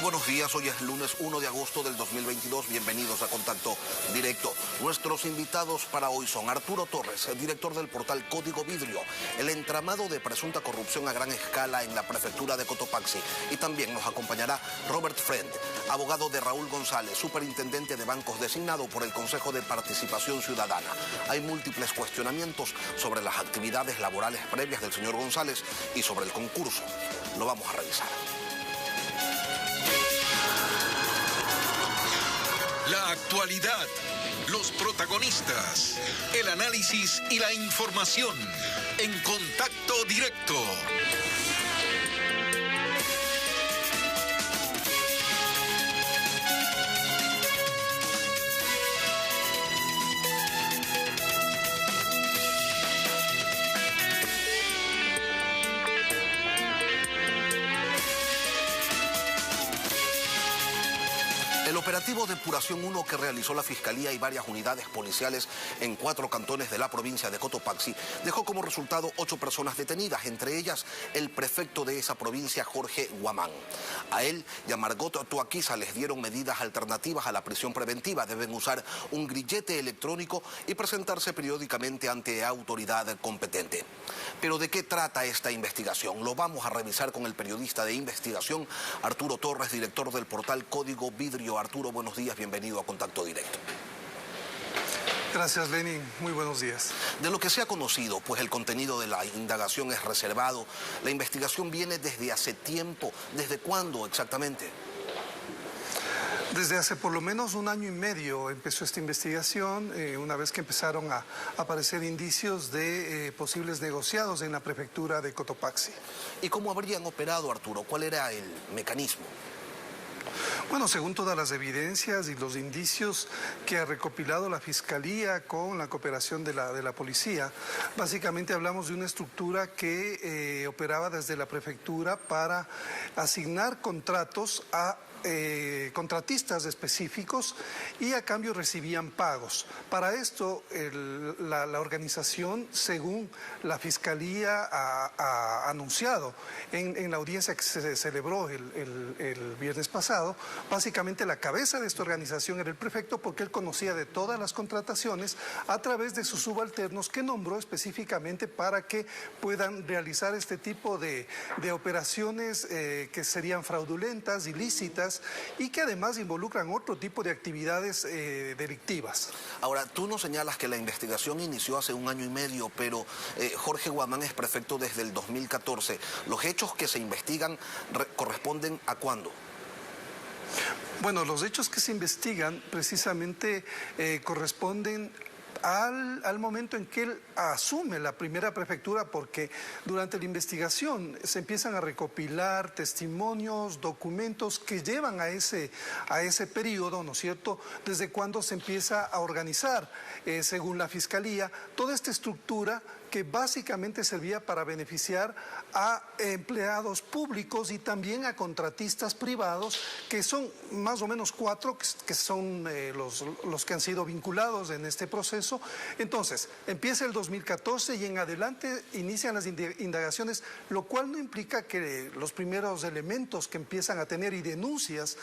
buenos días, hoy es lunes 1 de agosto del 2022, bienvenidos a Contacto Directo. Nuestros invitados para hoy son Arturo Torres, el director del portal Código Vidrio, el entramado de presunta corrupción a gran escala en la prefectura de Cotopaxi, y también nos acompañará Robert Friend, abogado de Raúl González, superintendente de bancos designado por el Consejo de Participación Ciudadana. Hay múltiples cuestionamientos sobre las actividades laborales previas del señor González y sobre el concurso. Lo vamos a revisar. La actualidad, los protagonistas, el análisis y la información en Contacto Directo. El operativo Depuración 1 que realizó la Fiscalía y varias unidades policiales en 4 cantones de la provincia de Cotopaxi dejó como resultado 8 personas detenidas, entre ellas el prefecto de esa provincia, Jorge Guamán. A él y a Margot Tuaquiza les dieron medidas alternativas a la prisión preventiva. Deben usar un grillete electrónico y presentarse periódicamente ante autoridad competente. Pero ¿de qué trata esta investigación? Lo vamos a revisar con el periodista de investigación, Arturo Torres, director del portal Código Vidrio. Arturo, buenos días, bienvenido a Contacto Directo. Gracias, Lenin. Muy buenos días. De lo que se ha conocido, pues el contenido de la indagación es reservado. La investigación viene desde hace tiempo. ¿Desde cuándo exactamente? Desde hace por lo menos 1 año y medio empezó esta investigación, una vez que empezaron a aparecer indicios de posibles negociados en la prefectura de Cotopaxi. ¿Y cómo habrían operado, Arturo? ¿Cuál era el mecanismo? Bueno, según todas las evidencias y los indicios que ha recopilado la Fiscalía con la cooperación de la policía, básicamente hablamos de una estructura que operaba desde la prefectura para asignar contratos a contratistas específicos y a cambio recibían pagos. Para esto, la organización, según la Fiscalía ha anunciado en la audiencia que se celebró el viernes pasado, básicamente la cabeza de esta organización era el prefecto, porque él conocía de todas las contrataciones a través de sus subalternos que nombró específicamente para que puedan realizar este tipo de operaciones que serían fraudulentas, ilícitas, y que además involucran otro tipo de actividades delictivas. Ahora, tú nos señalas que la investigación inició hace 1 año y medio, pero Jorge Guamán es prefecto desde el 2014. ¿Los hechos que se investigan corresponden a cuándo? Bueno, los hechos que se investigan precisamente corresponden al momento en que él asume la primera prefectura, porque durante la investigación se empiezan a recopilar testimonios, documentos que llevan a ese periodo, ¿no es cierto?, desde cuando se empieza a organizar, según la Fiscalía, toda esta estructura que básicamente servía para beneficiar a empleados públicos y también a contratistas privados, que son más o menos 4, que son los que han sido vinculados en este proceso. Entonces, empieza el 2014 y en adelante inician las indagaciones, lo cual no implica que los primeros elementos que empiezan a tener y denuncias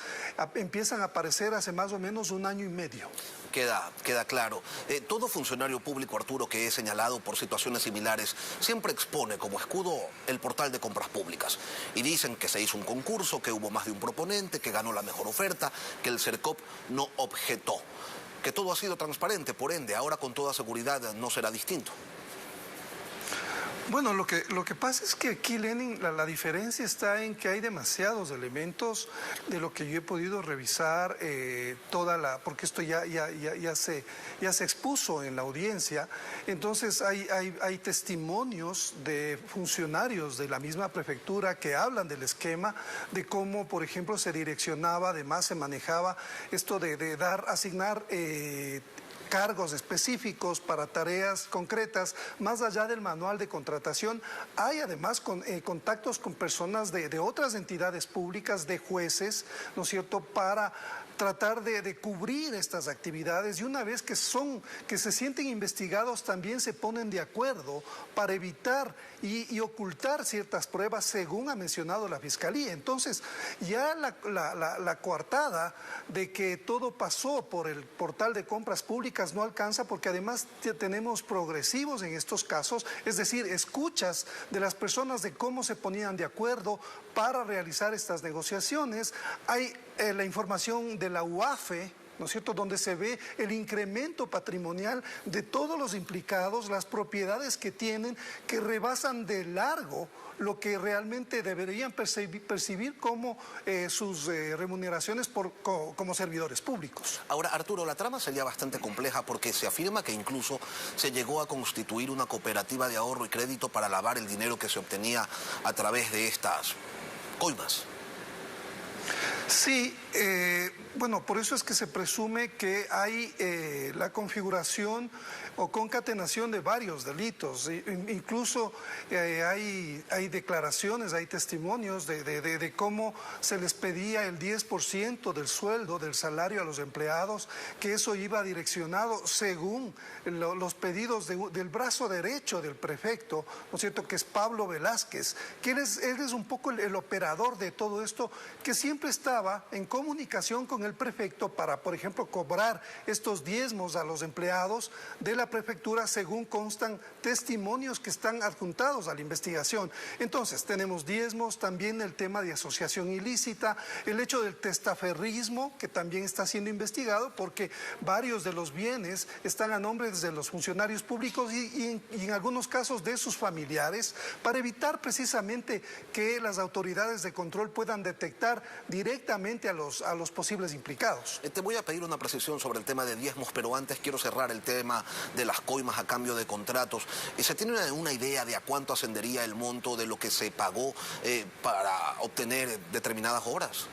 empiezan a aparecer hace más o menos 1 año y medio. Queda claro. Todo funcionario público, Arturo, que es señalado por situaciones similares, siempre expone como escudo el portal de compras públicas. Y dicen que se hizo un concurso, que hubo más de un proponente, que ganó la mejor oferta, que el CERCOP no objetó. Que todo ha sido transparente, por ende, ahora con toda seguridad no será distinto. Bueno, lo que pasa es que aquí, Lenin, la diferencia está en que hay demasiados elementos de lo que yo he podido revisar, porque esto ya se expuso en la audiencia. Entonces hay testimonios de funcionarios de la misma prefectura que hablan del esquema, de cómo, por ejemplo, se direccionaba, además se manejaba esto de asignar cargos específicos para tareas concretas, más allá del manual de contratación. Hay además contactos con personas de otras entidades públicas, de jueces, ¿no es cierto?, para tratar de cubrir estas actividades, y una vez que se sienten investigados, también se ponen de acuerdo para evitar y ocultar ciertas pruebas, según ha mencionado la Fiscalía. Entonces, ya la coartada de que todo pasó por el portal de compras públicas no alcanza, porque además tenemos progresivos en estos casos, es decir, escuchas de las personas de cómo se ponían de acuerdo para realizar estas negociaciones. Hay la información de la UAFE, ¿no es cierto?, donde se ve el incremento patrimonial de todos los implicados, las propiedades que tienen, que rebasan de largo lo que realmente deberían percibir como sus remuneraciones como servidores públicos. Ahora, Arturo, la trama sería bastante compleja porque se afirma que incluso se llegó a constituir una cooperativa de ahorro y crédito para lavar el dinero que se obtenía a través de estas coimas. Sí, bueno, por eso es que se presume que hay la configuración o concatenación de varios delitos. Incluso hay declaraciones, hay testimonios de cómo se les pedía el 10% del sueldo, del salario a los empleados, que eso iba direccionado según los pedidos del brazo derecho del prefecto, ¿no es cierto?, que es Pablo Velázquez, que él es un poco el operador de todo esto, que siempre estaba en comunicación con el prefecto para, por ejemplo, cobrar estos diezmos a los empleados de la prefectura, según constan testimonios que están adjuntados a la investigación. Entonces, tenemos diezmos, también el tema de asociación ilícita, el hecho del testaferrismo, que también está siendo investigado porque varios de los bienes están a nombre de los funcionarios públicos y en algunos casos de sus familiares, para evitar precisamente que las autoridades de control puedan detectar directamente a los posibles implicados. Te voy a pedir una precisión sobre el tema de diezmos, pero antes quiero cerrar el tema de las coimas a cambio de contratos. ¿Se tiene una idea de a cuánto ascendería el monto de lo que se pagó para obtener determinadas horas?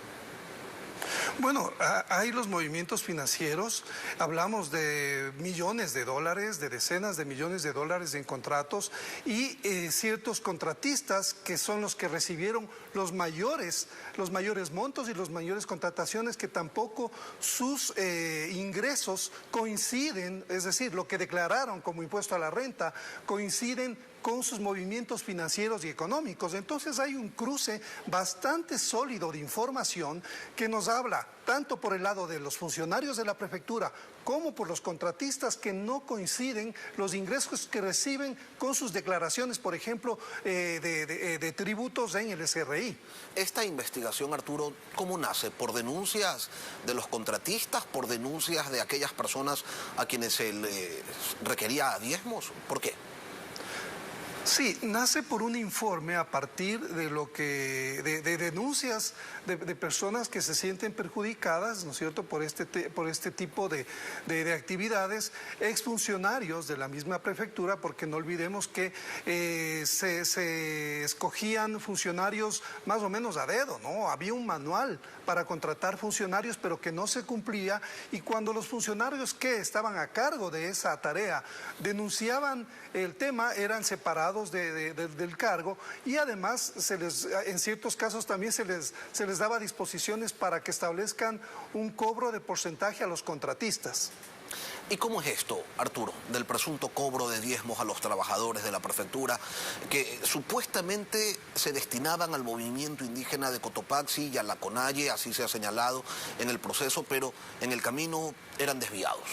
Bueno, hay los movimientos financieros, hablamos de millones de dólares, de decenas de millones de dólares en contratos, y ciertos contratistas que son los que recibieron los mayores montos y las mayores contrataciones, que tampoco sus ingresos coinciden, es decir, lo que declararon como impuesto a la renta coinciden con sus movimientos financieros y económicos. Entonces hay un cruce bastante sólido de información que nos habla tanto por el lado de los funcionarios de la prefectura como por los contratistas, que no coinciden los ingresos que reciben con sus declaraciones, por ejemplo, de tributos en el SRI. Esta investigación, Arturo, ¿cómo nace? ¿Por denuncias de los contratistas? ¿Por denuncias de aquellas personas a quienes se les requería diezmos? ¿Por qué? Sí, nace por un informe a partir de denuncias de personas que se sienten perjudicadas, ¿no es cierto?, por este tipo de actividades, exfuncionarios de la misma prefectura, porque no olvidemos que se escogían funcionarios más o menos a dedo, ¿no? Había un manual para contratar funcionarios, pero que no se cumplía, y cuando los funcionarios que estaban a cargo de esa tarea denunciaban el tema, eran separados del cargo, y además en ciertos casos también se les daba disposiciones para que establezcan un cobro de porcentaje a los contratistas. ¿Y cómo es esto, Arturo, del presunto cobro de diezmos a los trabajadores de la prefectura que supuestamente se destinaban al movimiento indígena de Cotopaxi y a la CONAIE, así se ha señalado en el proceso, pero en el camino eran desviados?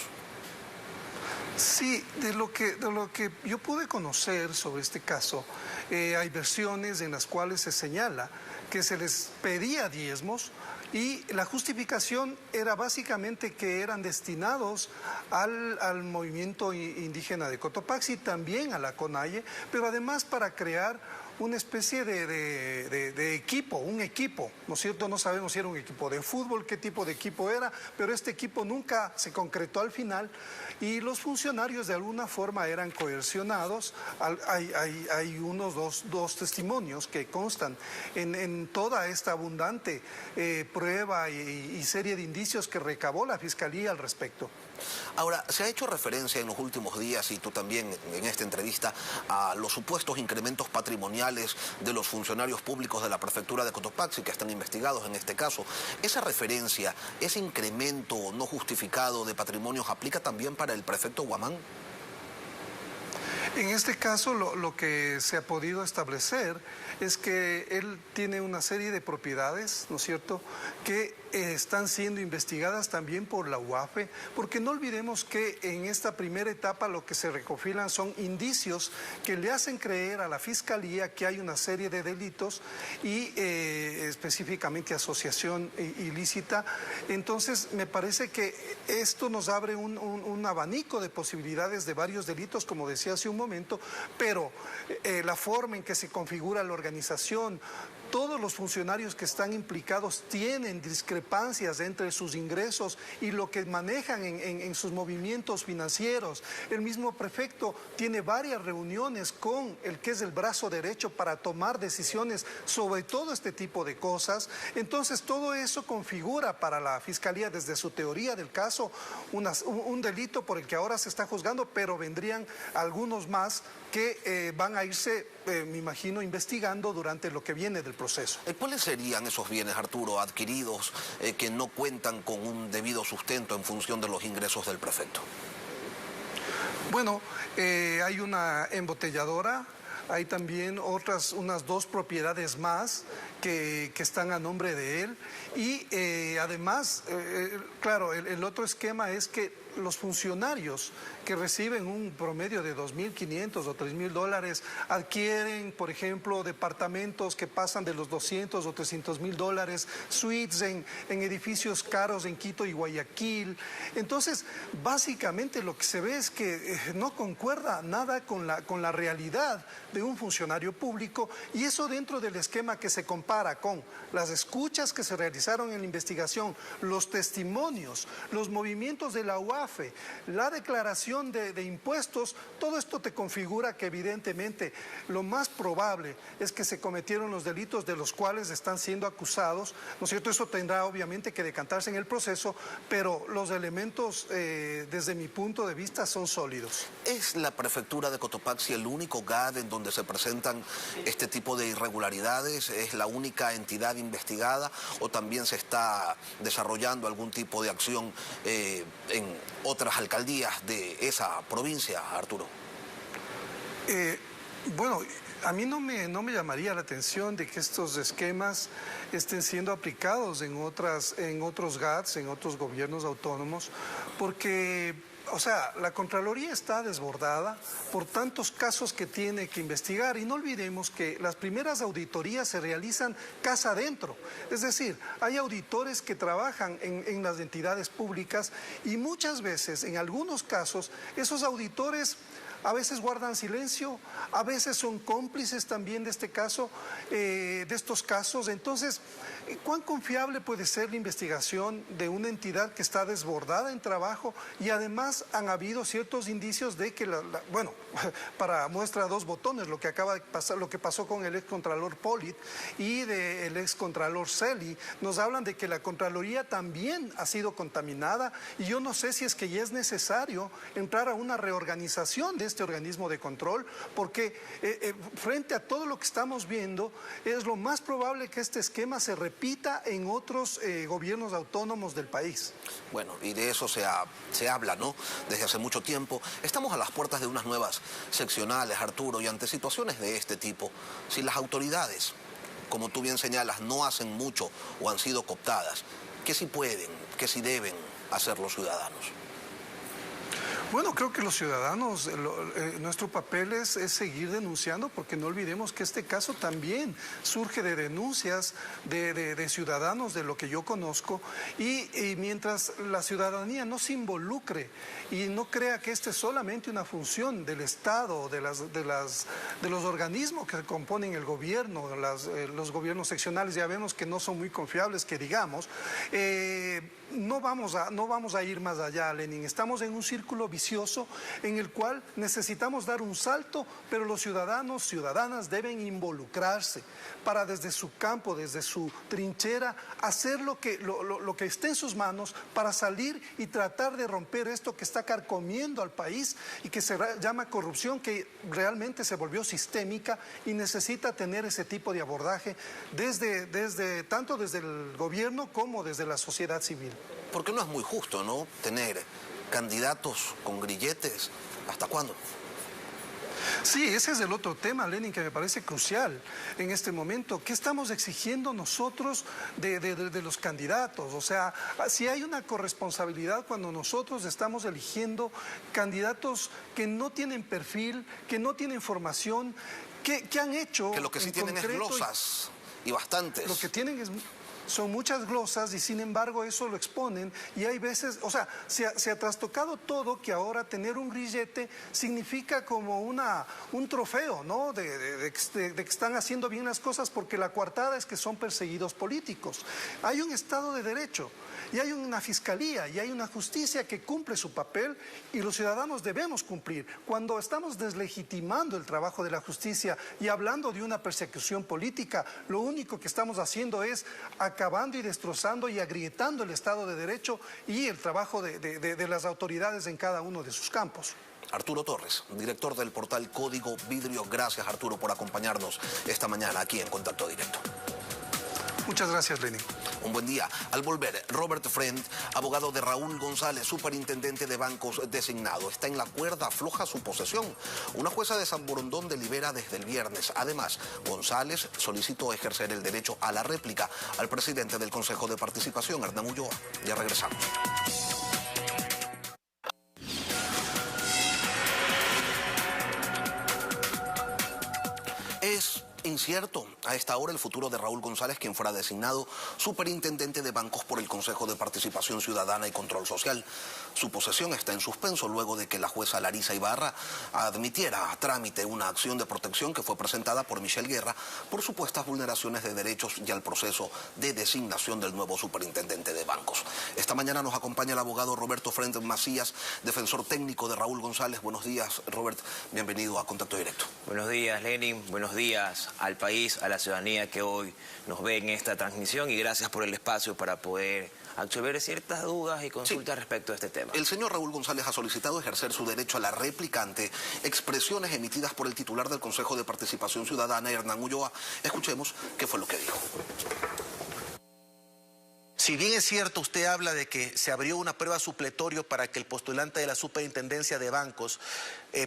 Sí, de lo que yo pude conocer sobre este caso, hay versiones en las cuales se señala que se les pedía diezmos, y la justificación era básicamente que eran destinados al movimiento indígena de Cotopaxi, también a la CONAIE, pero además para crear una especie de equipo, un equipo, ¿no es cierto? No sabemos si era un equipo de fútbol, qué tipo de equipo era, pero este equipo nunca se concretó al final, y los funcionarios de alguna forma eran coercionados. Hay dos testimonios que constan en toda esta abundante prueba y serie de indicios que recabó la Fiscalía al respecto. Ahora, se ha hecho referencia en los últimos días, y tú también en esta entrevista, a los supuestos incrementos patrimoniales de los funcionarios públicos de la prefectura de Cotopaxi que están investigados en este caso. ¿Esa referencia, ese incremento no justificado de patrimonios aplica también para el prefecto Guamán? En este caso, lo que se ha podido establecer es que él tiene una serie de propiedades, ¿no es cierto?, que están siendo investigadas también por la UAFE, porque no olvidemos que en esta primera etapa lo que se recopilan son indicios que le hacen creer a la Fiscalía que hay una serie de delitos y específicamente asociación ilícita. Entonces, me parece que esto nos abre un abanico de posibilidades de varios delitos, como decía hace un momento, pero la forma en que se configura la organización, todos los funcionarios que están implicados tienen discrepancias entre sus ingresos y lo que manejan en sus movimientos financieros. El mismo prefecto tiene varias reuniones con el que es el brazo derecho para tomar decisiones sobre todo este tipo de cosas. Entonces, todo eso configura para la Fiscalía, desde su teoría del caso, un delito por el que ahora se está juzgando, pero vendrían algunos más que van a irse, me imagino, investigando durante lo que viene del proceso. ¿Cuáles serían esos bienes, Arturo, adquiridos que no cuentan con un debido sustento en función de los ingresos del prefecto? Bueno, hay una embotelladora, hay también unas 2 propiedades más que están a nombre de él y además, claro, el otro esquema es que los funcionarios que reciben un promedio de $2.500 o $3.000 adquieren, por ejemplo, departamentos que pasan de los $200 o $300.000, suites en edificios caros en Quito y Guayaquil. Entonces, básicamente lo que se ve es que no concuerda nada con la realidad de un funcionario público, y eso dentro del esquema que se compara con las escuchas que se realizaron en la investigación, los testimonios, los movimientos de la UAFE, la declaración de impuestos. Todo esto te configura que evidentemente lo más probable es que se cometieron los delitos de los cuales están siendo acusados, ¿no es cierto? Eso tendrá obviamente que decantarse en el proceso, pero los elementos desde mi punto de vista son sólidos. ¿Es la prefectura de Cotopaxi el único GAD en donde se presentan este tipo de irregularidades? ¿Es la única entidad investigada o también se está desarrollando algún tipo de acción en otras alcaldías de esa provincia, Arturo? Bueno, a mí no me llamaría la atención de que estos esquemas estén siendo aplicados en otros GATS, en otros gobiernos autónomos, porque, o sea, la Contraloría está desbordada por tantos casos que tiene que investigar, y no olvidemos que las primeras auditorías se realizan casa adentro, es decir, hay auditores que trabajan en las entidades públicas y muchas veces, en algunos casos, esos auditores a veces guardan silencio, a veces son cómplices también de este caso, de estos casos. Entonces, ¿cuán confiable puede ser la investigación de una entidad que está desbordada en trabajo? Y además han habido ciertos indicios de que, bueno, para muestra 2 botones, lo que acaba de pasar, lo que pasó con el excontralor Polit y del excontralor Celi, nos hablan de que la Contraloría también ha sido contaminada, y yo no sé si es que ya es necesario entrar a una reorganización de este organismo de control, porque frente a todo lo que estamos viendo, es lo más probable que este esquema se repita en otros gobiernos autónomos del país. Bueno, y de eso se habla, ¿no?, desde hace mucho tiempo. Estamos a las puertas de unas nuevas seccionales, Arturo, y ante situaciones de este tipo, si las autoridades, como tú bien señalas, no hacen mucho o han sido cooptadas, ¿qué sí pueden, qué sí deben hacer los ciudadanos? Bueno, creo que los ciudadanos, nuestro papel es seguir denunciando, porque no olvidemos que este caso también surge de denuncias de ciudadanos, de lo que yo conozco, y mientras la ciudadanía no se involucre y no crea que esta es solamente una función del Estado, de los organismos que componen el gobierno, los gobiernos seccionales, ya vemos que no son muy confiables, que digamos, no vamos a ir más allá, Lenin. Estamos en un círculo vicioso en el cual necesitamos dar un salto, pero los ciudadanos, ciudadanas deben involucrarse para desde su campo, desde su trinchera, hacer lo que esté en sus manos para salir y tratar de romper esto que está carcomiendo al país y que se llama corrupción, que realmente se volvió sistémica y necesita tener ese tipo de abordaje tanto desde el gobierno como desde la sociedad civil. Porque no es muy justo, ¿no?, tener candidatos con grilletes. ¿Hasta cuándo? Sí, ese es el otro tema, Lenin, que me parece crucial en este momento. ¿Qué estamos exigiendo nosotros de los candidatos? O sea, si hay una corresponsabilidad cuando nosotros estamos eligiendo candidatos que no tienen perfil, que no tienen formación, que han hecho... Que lo que sí tienen es glosas, y bastantes. Lo que tienen son muchas glosas y sin embargo eso lo exponen y hay veces, o sea, se ha trastocado todo, que ahora tener un grillete significa como un trofeo, ¿no? De que están haciendo bien las cosas, porque la coartada es que son perseguidos políticos. Hay un Estado de Derecho y hay una fiscalía y hay una justicia que cumple su papel y los ciudadanos debemos cumplir. Cuando estamos deslegitimando el trabajo de la justicia y hablando de una persecución política, lo único que estamos haciendo es acabando y destrozando y agrietando el Estado de Derecho y el trabajo de las autoridades en cada uno de sus campos. Arturo Torres, director del portal Código Vidrio. Gracias, Arturo, por acompañarnos esta mañana aquí en Contacto Directo. Muchas gracias, Lenin. Un buen día. Al volver, Robert Friend, abogado de Raúl González, superintendente de bancos designado. Está en la cuerda floja su posesión. Una jueza de San Borondón delibera desde el viernes. Además, González solicitó ejercer el derecho a la réplica al presidente del Consejo de Participación, Hernán Ulloa. Ya regresamos. Es incierto a esta hora el futuro de Raúl González, quien fuera designado superintendente de bancos por el Consejo de Participación Ciudadana y Control Social. Su posesión está en suspenso luego de que la jueza Larisa Ibarra admitiera a trámite una acción de protección que fue presentada por Michelle Guerra por supuestas vulneraciones de derechos y al proceso de designación del nuevo superintendente de bancos. Esta mañana nos acompaña el abogado Roberto Friend Macías, defensor técnico de Raúl González. Buenos días, Robert. Bienvenido a Contacto Directo. Buenos días, Lenin. Buenos días al país, a la ciudadanía que hoy nos ve en esta transmisión, y gracias por el espacio para poder absolver ciertas dudas y consultas respecto a este tema. El señor Raúl González ha solicitado ejercer su derecho a la réplica ante expresiones emitidas por el titular del Consejo de Participación Ciudadana, Hernán Ulloa. Escuchemos qué fue lo que dijo. Si bien es cierto, usted habla de que se abrió una prueba supletorio para que el postulante de la superintendencia de bancos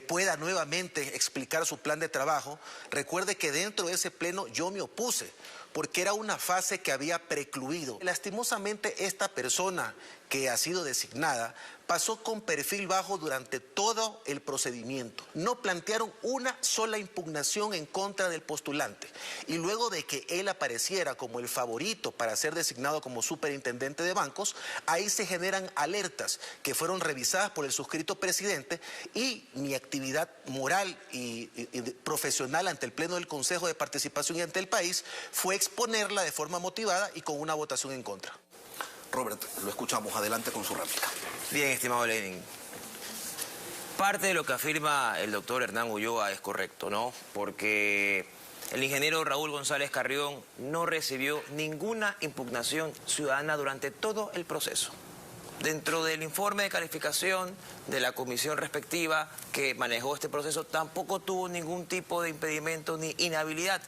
pueda nuevamente explicar su plan de trabajo, recuerde que dentro de ese pleno yo me opuse, porque era una fase que había precluido. Lastimosamente, esta persona que ha sido designada pasó con perfil bajo durante todo el procedimiento. No plantearon una sola impugnación en contra del postulante. Y luego de que él apareciera como el favorito para ser designado como superintendente de bancos, ahí se generan alertas que fueron revisadas por el suscrito presidente, y mi actividad moral y profesional ante el Pleno del Consejo de Participación y ante el país fue exponerla de forma motivada y con una votación en contra. Robert, lo escuchamos. Adelante con su réplica. Bien, estimado Lenin. Parte de lo que afirma el doctor Hernán Ulloa es correcto, ¿no? Porque el ingeniero Raúl González Carrión no recibió ninguna impugnación ciudadana durante todo el proceso. Dentro del informe de calificación de la comisión respectiva que manejó este proceso, tampoco tuvo ningún tipo de impedimento ni inhabilidad.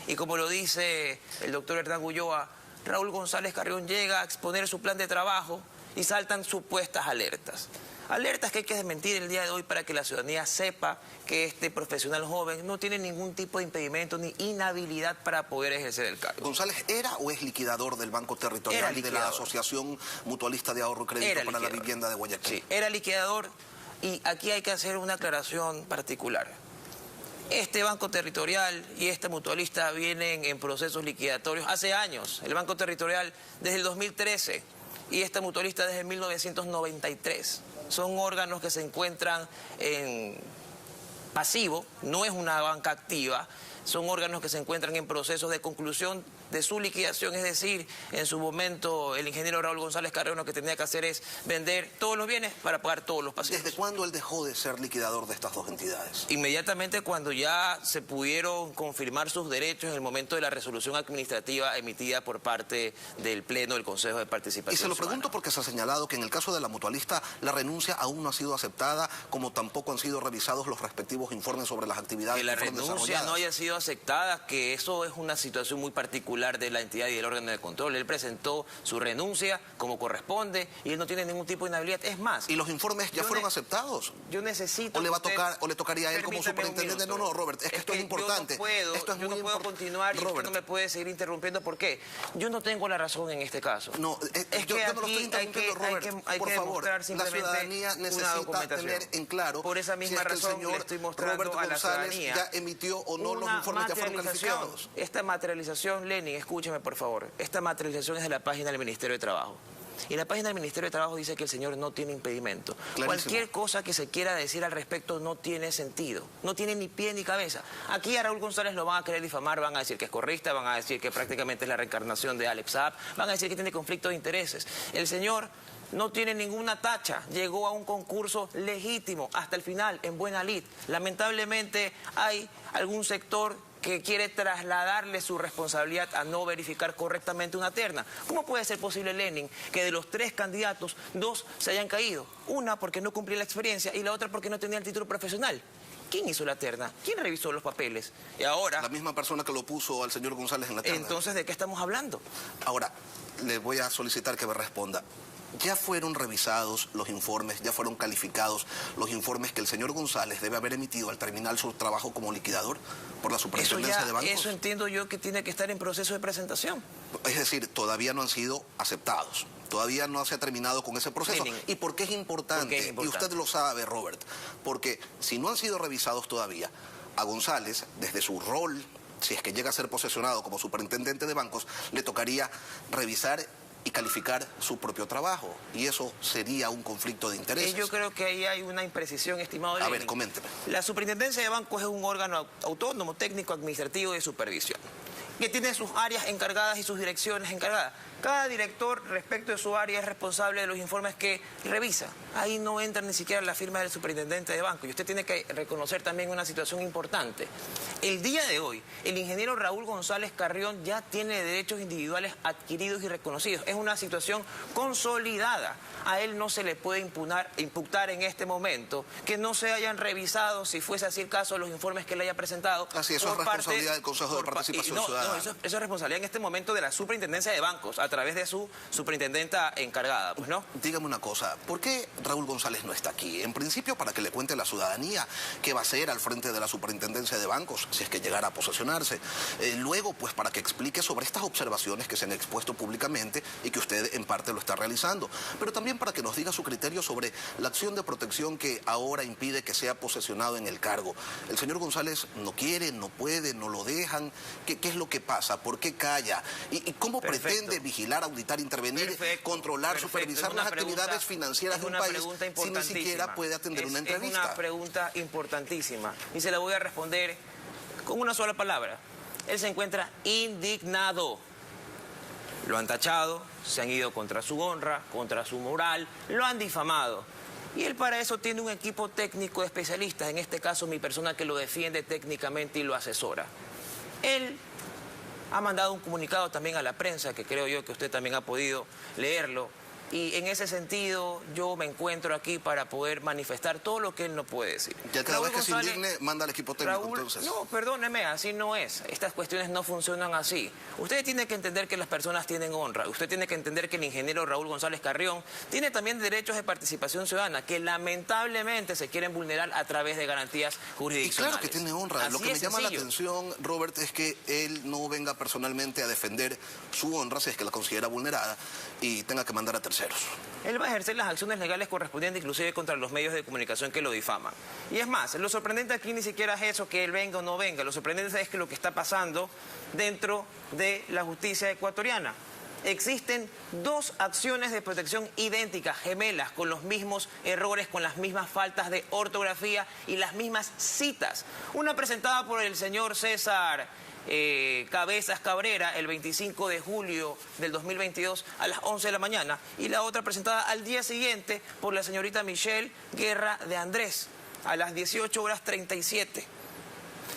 Y como lo dice el doctor Hernán Ulloa, Raúl González Carrión llega a exponer su plan de trabajo y saltan supuestas alertas. Alertas que hay que desmentir el día de hoy para que la ciudadanía sepa que este profesional joven no tiene ningún tipo de impedimento ni inhabilidad para poder ejercer el cargo. ¿González era o es liquidador del Banco Territorial y de la Asociación Mutualista de Ahorro y Crédito para la Vivienda de Guayaquil? Sí, era liquidador, y aquí hay que hacer una aclaración particular. Este Banco Territorial y este mutualista vienen en procesos liquidatorios hace años. El Banco Territorial desde el 2013 y este mutualista desde 1993. Son órganos que se encuentran en pasivo, no es una banca activa. Son órganos que se encuentran en procesos de conclusión de su liquidación, es decir, en su momento el ingeniero Raúl González Carrión lo que tenía que hacer es vender todos los bienes para pagar todos los pasivos. ¿Desde cuándo él dejó de ser liquidador de estas dos entidades? Inmediatamente cuando ya se pudieron confirmar sus derechos en el momento de la resolución administrativa emitida por parte del Pleno del Consejo de Participación Y se lo Ciudadana. pregunto porque se ha señalado que en el caso de la mutualista la renuncia aún no ha sido aceptada, como tampoco han sido revisados los respectivos informes sobre las actividades Que la fueron renuncia desarrolladas. no haya sido aceptada, que eso es una situación muy particular de la entidad y del órgano de control. Él presentó su renuncia como corresponde y él no tiene ningún tipo de inhabilidad. Es más... ¿Y los informes ya fueron aceptados? Yo necesito... ¿O le va a que usted- tocar, o le tocaría a él como Permítame un superintendente? minuto. No, Robert, es que esto es importante. Esto es yo muy no puedo continuar y usted Robert, no me puede seguir interrumpiendo. ¿Por qué? Yo no tengo la razón en este caso. no, Es yo que no lo estoy aquí interrumpiendo, Robert. hay por que favor, demostrar la simplemente ciudadanía una necesita documentación. tener en claro Por esa misma si es que el razón señor le estoy mostrando Robert a la González ciudadanía ya emitió o no los una informes ya fueron materialización. calificados. Esta materialización, Lenin, escúcheme por favor. Esta materialización es de la página del Ministerio de Trabajo. Y la página del Ministerio de Trabajo dice que el señor no tiene impedimento. Clarísimo. Cualquier cosa que se quiera decir al respecto no tiene sentido. No tiene ni pie ni cabeza. Aquí a Raúl González lo van a querer difamar, van a decir que es correísta, van a decir que prácticamente es la reencarnación de Alex Saab, van a decir que tiene conflicto de intereses. El señor no tiene ninguna tacha, llegó a un concurso legítimo hasta el final, en buena lid. Lamentablemente hay algún sector que quiere trasladarle su responsabilidad a no verificar correctamente una terna. ¿Cómo puede ser posible, Lenin, que de los 3 candidatos, 2 se hayan caído? Una porque no cumplía la experiencia y la otra porque no tenía el título profesional. ¿Quién hizo la terna? ¿Quién revisó los papeles? Y ahora... La misma persona que lo puso al señor González en la terna. Entonces, ¿de qué estamos hablando? Ahora, le voy a solicitar que me responda. ¿Ya fueron revisados los informes, ya fueron calificados los informes que el señor González debe haber emitido al terminar su trabajo como liquidador por la superintendencia de bancos? Eso entiendo yo que tiene que estar en proceso de presentación. Es decir, todavía no han sido aceptados. Todavía no se ha terminado con ese proceso. Lenin. ¿Y por qué es importante? ¿Por qué es importante? Y usted lo sabe, Robert. Porque si no han sido revisados todavía, a González, desde su rol, si es que llega a ser posesionado como superintendente de bancos, le tocaría revisar y calificar su propio trabajo. Y eso sería un conflicto de intereses. Yo creo que ahí hay una imprecisión, estimado A Lenin. ver, coménteme. La superintendencia de bancos es un órgano autónomo, técnico, administrativo de supervisión, que tiene sus áreas encargadas y sus direcciones encargadas. Cada director respecto de su área es responsable de los informes que revisa. Ahí no entra ni siquiera la firma del superintendente de banco. Y usted tiene que reconocer también una situación importante. El día de hoy, el ingeniero Raúl González Carrión ya tiene derechos individuales adquiridos y reconocidos. Es una situación consolidada. A él no se le puede imputar en este momento que no se hayan revisado, si fuese así el caso, los informes que le haya presentado. Así, eso es responsabilidad del Consejo de Participación Ciudadana. Eso es responsabilidad en este momento de la superintendencia de bancos, a través de su superintendenta encargada, pues, ¿no? Dígame una cosa, ¿por qué Raúl González no está aquí? En principio, para que le cuente a la ciudadanía qué va a hacer al frente de la superintendencia de bancos, si es que llegara a posesionarse. Luego, pues, para que explique sobre estas observaciones que se han expuesto públicamente y que usted en parte lo está realizando. Pero también para que nos diga su criterio sobre la acción de protección que ahora impide que sea posesionado en el cargo. El señor González no quiere, no puede, no lo dejan. ¿Qué es lo que pasa? ¿Por qué calla? ¿Y cómo Perfecto. pretende vigilar, auditar, intervenir, Perfecto, controlar, perfecto. supervisar Es una las actividades pregunta- financieras de un es una país pregunta si ni siquiera importantísima. puede atender una Es entrevista? una pregunta importantísima y se la voy a responder con una sola palabra. Él se encuentra indignado. Lo han tachado, se han ido contra su honra, contra su moral, lo han difamado. Y él para eso tiene un equipo técnico de especialistas, en este caso mi persona que lo defiende técnicamente y lo asesora. Él ha mandado un comunicado también a la prensa, que creo yo que usted también ha podido leerlo. Y en ese sentido yo me encuentro aquí para poder manifestar todo lo que él no puede decir. Ya cada Raúl vez que se González- indigne, manda al equipo técnico, Raúl, entonces. no, perdóneme, así no es. Estas cuestiones no funcionan así. Usted tiene que entender que las personas tienen honra. Usted tiene que entender que el ingeniero Raúl González Carrión tiene también derechos de participación ciudadana que lamentablemente se quieren vulnerar a través de garantías Y jurisdiccionales. claro que tiene honra. Así Lo que me es llama la sencillo. atención, Robert, es que él no venga personalmente a defender su honra, si es que la considera vulnerada, y tenga que mandar a terceros. Él va a ejercer las acciones legales correspondientes, inclusive contra los medios de comunicación que lo difaman. Y es más, lo sorprendente aquí ni siquiera es eso, que él venga o no venga. Lo sorprendente es que lo que está pasando dentro de la justicia ecuatoriana. Existen 2 acciones de protección idénticas, gemelas, con los mismos errores, con las mismas faltas de ortografía y las mismas citas. Una presentada por el señor César Cabezas Cabrera el 25 de julio del 2022 a las 11 de la mañana y la otra presentada al día siguiente por la señorita Michelle Guerra de Andrés a las 18:37.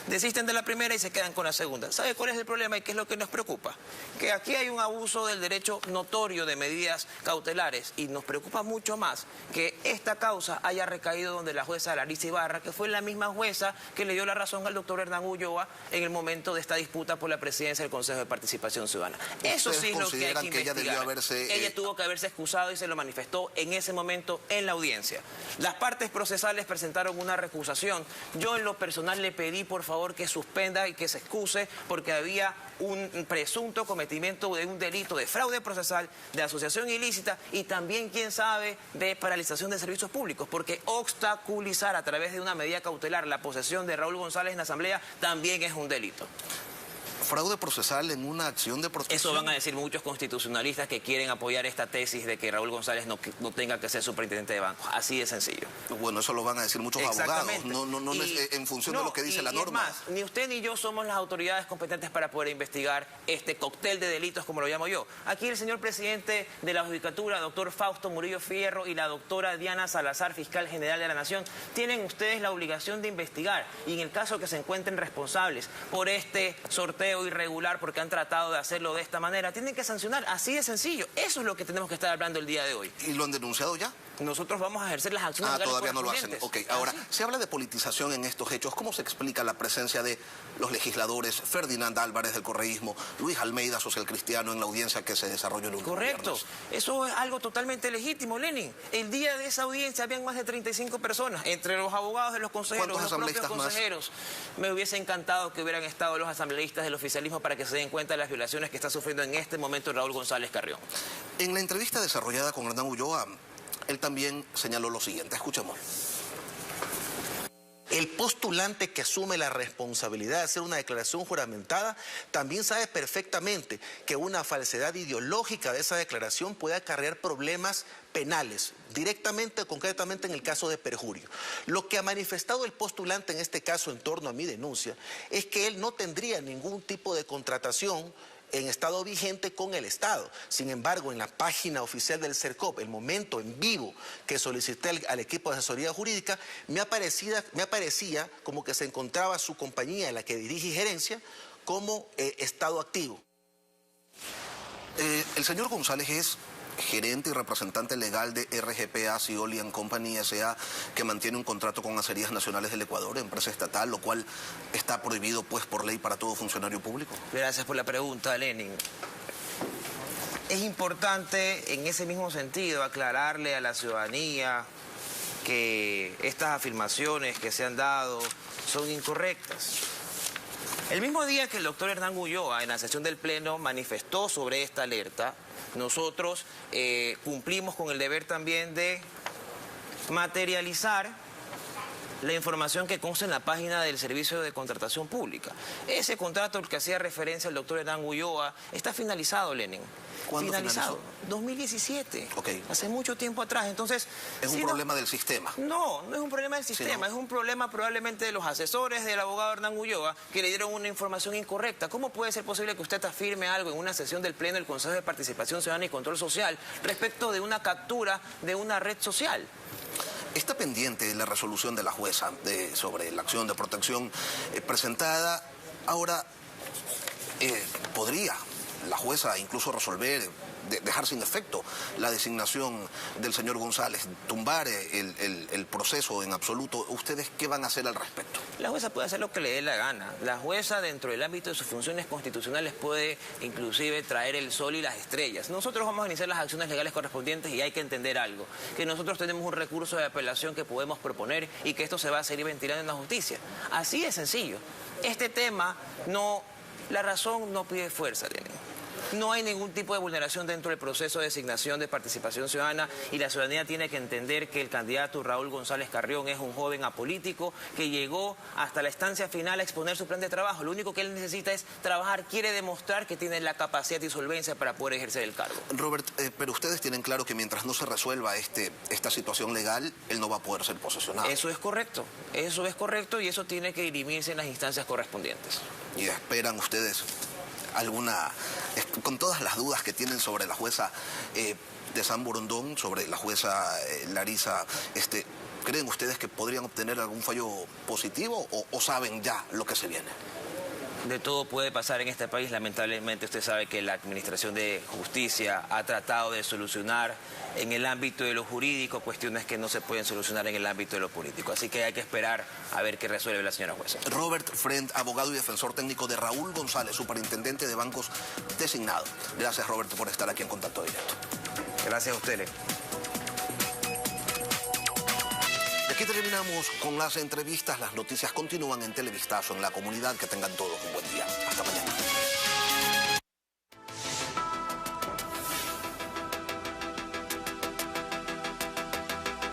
Desisten de la primera y se quedan con la segunda. ¿Sabe cuál es el problema y qué es lo que nos preocupa? Que aquí hay un abuso del derecho notorio de medidas cautelares y nos preocupa mucho más que esta causa haya recaído donde la jueza Larissa Ibarra, que fue la misma jueza que le dio la razón al doctor Hernán Ulloa en el momento de esta disputa por la presidencia del Consejo de Participación Ciudadana. Eso sí es lo que hay que investigar. Ella tuvo que haberse excusado y se lo manifestó en ese momento en la audiencia. Las partes procesales presentaron una recusación. Yo en lo personal le pedí por favor que suspenda y que se excuse porque había un presunto cometimiento de un delito de fraude procesal, de asociación ilícita y también, quién sabe, de paralización de servicios públicos, porque obstaculizar a través de una medida cautelar la posesión de Raúl González en la Asamblea también es un delito. Fraude procesal en una acción de protección. Eso van a decir muchos constitucionalistas que quieren apoyar esta tesis de que Raúl González no tenga que ser superintendente de bancos. Así de sencillo. Bueno, eso lo van a decir muchos abogados, no en función de lo que dice la norma. Es más, ni usted ni yo somos las autoridades competentes para poder investigar este cóctel de delitos, como lo llamo yo. Aquí el señor presidente de la Judicatura, doctor Fausto Murillo Fierro, y la doctora Diana Salazar, fiscal general de la Nación, tienen ustedes la obligación de investigar. Y en el caso que se encuentren responsables por este sorteo irregular porque han tratado de hacerlo de esta manera, tienen que sancionar, así de sencillo. Eso es lo que tenemos que estar hablando el día de hoy. ¿Y lo han denunciado ya? Nosotros vamos a ejercer las acciones legales todavía no lo hacen. Ok, ahora, ¿sí? Se habla de politización en estos hechos. ¿Cómo se explica la presencia de los legisladores Ferdinand Álvarez del correísmo, Luis Almeida, social cristiano, en la audiencia que se desarrolló el último Correcto. viernes? Eso es algo totalmente legítimo, Lenin. El día de esa audiencia habían más de 35 personas, entre los abogados de los consejeros, los propios consejeros. Me hubiese encantado que hubieran estado los asambleístas del oficialismo para que se den cuenta de las violaciones que está sufriendo en este momento Raúl González Carrión. En la entrevista desarrollada con Hernán Ulloa, él también señaló lo siguiente. Escuchemos. El postulante que asume la responsabilidad de hacer una declaración juramentada también sabe perfectamente que una falsedad ideológica de esa declaración puede acarrear problemas penales, directamente, concretamente en el caso de perjurio. Lo que ha manifestado el postulante en este caso en torno a mi denuncia es que él no tendría ningún tipo de contratación en estado vigente con el Estado. Sin embargo, en la página oficial del CERCOP, el momento en vivo que solicité al equipo de asesoría jurídica, me aparecía como que se encontraba su compañía, en la que dirige y gerencia, como estado activo. El señor González es gerente y representante legal de RGPA Cioli & Company S.A., que mantiene un contrato con Acerías Nacionales del Ecuador, empresa estatal, lo cual está prohibido pues por ley para todo funcionario público. Gracias por la pregunta, Lenin. Es importante en ese mismo sentido aclararle a la ciudadanía que estas afirmaciones que se han dado son incorrectas. El mismo día que el doctor Hernán Ulloa en la sesión del Pleno manifestó sobre esta alerta, nosotros cumplimos con el deber también de materializar la información que consta en la página del Servicio de Contratación Pública. Ese contrato al que hacía referencia el doctor Hernán Ulloa está finalizado, Lenin. ¿Cuándo finalizado? finalizó? 2017. Ok. Hace mucho tiempo atrás. Entonces, ¿Es un problema del sistema? No, no es un problema del sistema, es un problema probablemente de los asesores del abogado Hernán Ulloa que le dieron una información incorrecta. ¿Cómo puede ser posible que usted afirme algo en una sesión del Pleno del Consejo de Participación Ciudadana y Control Social respecto de una captura de una red social? Está pendiente la resolución de la jueza sobre la acción de protección presentada. Ahora, ¿podría la jueza incluso resolver, dejar sin efecto la designación del señor González, tumbar el proceso en absoluto? ¿Ustedes qué van a hacer al respecto? La jueza puede hacer lo que le dé la gana. La jueza, dentro del ámbito de sus funciones constitucionales, puede inclusive traer el sol y las estrellas. Nosotros vamos a iniciar las acciones legales correspondientes y hay que entender algo, que nosotros tenemos un recurso de apelación que podemos proponer y que esto se va a seguir ventilando en la justicia. Así de sencillo. Este tema no... La razón no pide fuerza, Lenin. No hay ningún tipo de vulneración dentro del proceso de designación de participación ciudadana y la ciudadanía tiene que entender que el candidato Raúl González Carrión es un joven apolítico que llegó hasta la estancia final a exponer su plan de trabajo. Lo único que él necesita es trabajar, quiere demostrar que tiene la capacidad y solvencia para poder ejercer el cargo. Robert, pero ustedes tienen claro que mientras no se resuelva esta situación legal, él no va a poder ser posesionado. Eso es correcto y eso tiene que dirimirse en las instancias correspondientes. ¿Y esperan ustedes con todas las dudas que tienen sobre la jueza de San Borondón, sobre la jueza Larissa, ¿creen ustedes que podrían obtener algún fallo positivo o saben ya lo que se viene? De todo puede pasar en este país. Lamentablemente usted sabe que la Administración de Justicia ha tratado de solucionar en el ámbito de lo jurídico cuestiones que no se pueden solucionar en el ámbito de lo político. Así que hay que esperar a ver qué resuelve la señora jueza. Robert Friend, abogado y defensor técnico de Raúl González, superintendente de bancos designado. Gracias, Robert, por estar aquí en Contacto Directo. Gracias a ustedes. Aquí terminamos con las entrevistas. Las noticias continúan en Televistazo, en La Comunidad. Que tengan todos un buen día. Hasta mañana.